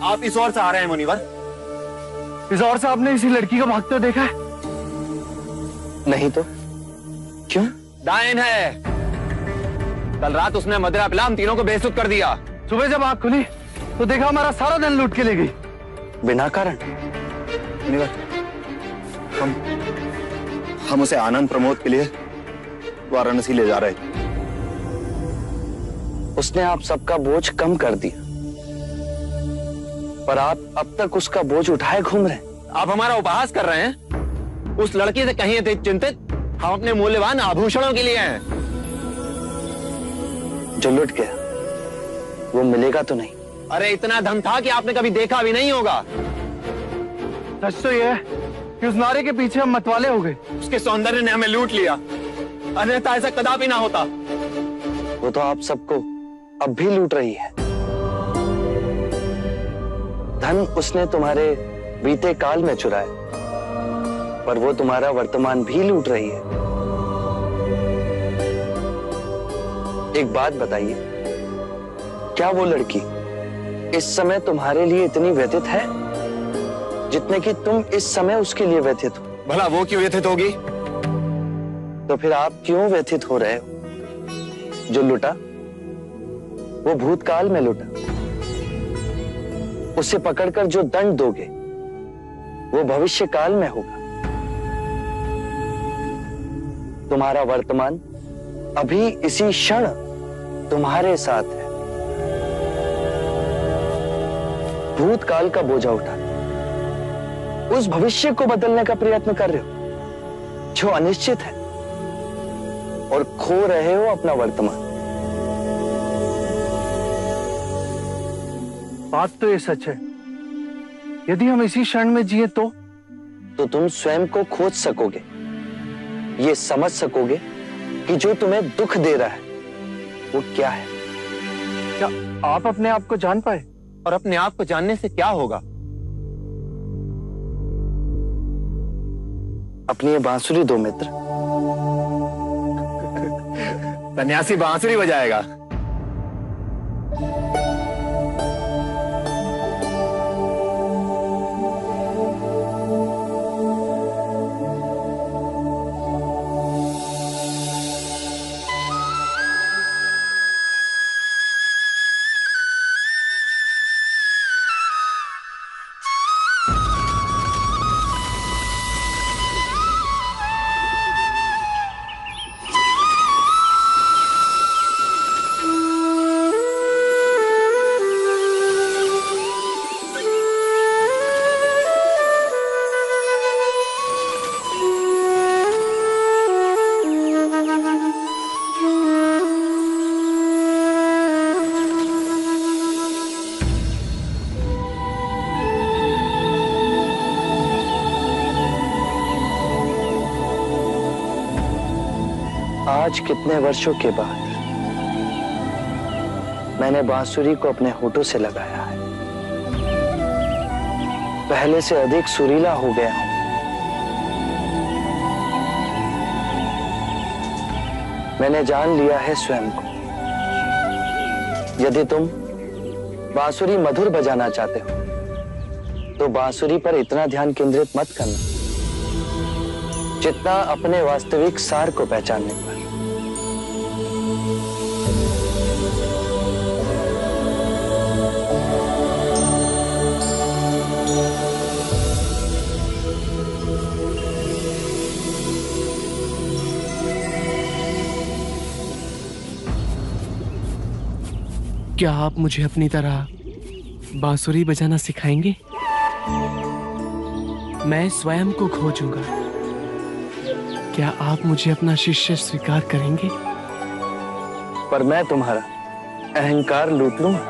आप इस ओर से आ रहे हैं मुनिवर? इस ओर से आपने इसी लड़की को भागते हुए देखा है? नहीं तो क्यों? डायन है। कल रात उसने मदिरा पिला हम तीनों को बेइज्जत कर दिया। सुबह जब आंख खुली तो देखा हमारा सारा धन लूट के ले गई बिना कारण। मुनिवर, हम उसे आनंद प्रमोद के लिए वाराणसी ले जा रहे थे। उसने आप सबका बोझ कम कर दिया, पर आप अब तक उसका बोझ उठाए घूम रहे हैं। आप हमारा उपहास कर रहे हैं। उस लड़की से कहीं अधिक चिंतित हम अपने मूल्यवान आभूषणों के लिए हैं। जो लुट गया वो मिलेगा तो नहीं। अरे इतना धन था कि आपने कभी देखा भी नहीं होगा। सच तो यह है कि उस नारे के पीछे हम मतवाले हो गए। उसके सौंदर्य ने हमें लूट लिया, अन्यथा ऐसा कदापि ना होता। वो तो आप सबको अब भी लूट रही है। धन उसने तुम्हारे बीते काल में चुराए, पर वो तुम्हारा वर्तमान भी लूट रही है। एक बात बताइए, क्या वो लड़की इस समय तुम्हारे लिए इतनी व्यथित है जितने कि तुम इस समय उसके लिए व्यथित हो? भला वो क्यों व्यथित होगी? तो फिर आप क्यों व्यथित हो रहे हो? जो लुटा वो भूतकाल में लुटा, उसे पकड़कर जो दंड दोगे वो भविष्य काल में होगा। तुम्हारा वर्तमान अभी इसी क्षण तुम्हारे साथ है। भूतकाल का बोझा उठा उस भविष्य को बदलने का प्रयत्न कर रहे हो जो अनिश्चित है, और खो रहे हो अपना वर्तमान। बात तो ये सच है। यदि हम इसी क्षण में जिए तो तुम स्वयं को खोज सकोगे, ये समझ सकोगे कि जो तुम्हें दुख दे रहा है वो क्या है। क्या आप अपने आप को जान पाए? और अपने आप को जानने से क्या होगा? अपनी ये बांसुरी दो मित्र। सन्यासी बांसुरी बजाएगा। आज कितने वर्षों के बाद मैंने बांसुरी को अपने होठों से लगाया है। पहले से अधिक सुरीला हो गया हूं। मैंने जान लिया है स्वयं को। यदि तुम बांसुरी मधुर बजाना चाहते हो तो बांसुरी पर इतना ध्यान केंद्रित मत करना जितना अपने वास्तविक सार को पहचानने पर। क्या आप मुझे अपनी तरह बांसुरी बजाना सिखाएंगे? मैं स्वयं को खोजूंगा। क्या आप मुझे अपना शिष्य स्वीकार करेंगे? पर मैं तुम्हारा अहंकार लूट लूंगा।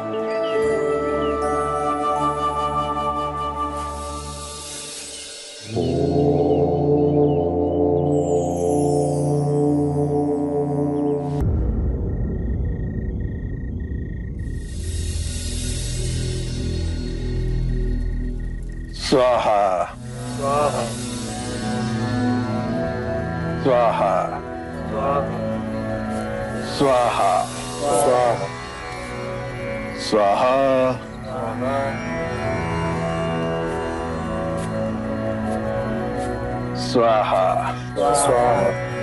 स्वाहा स्वाहा स्वाहा स्वाहा स्वाहा स्वाहा स्वाहा स्वाहा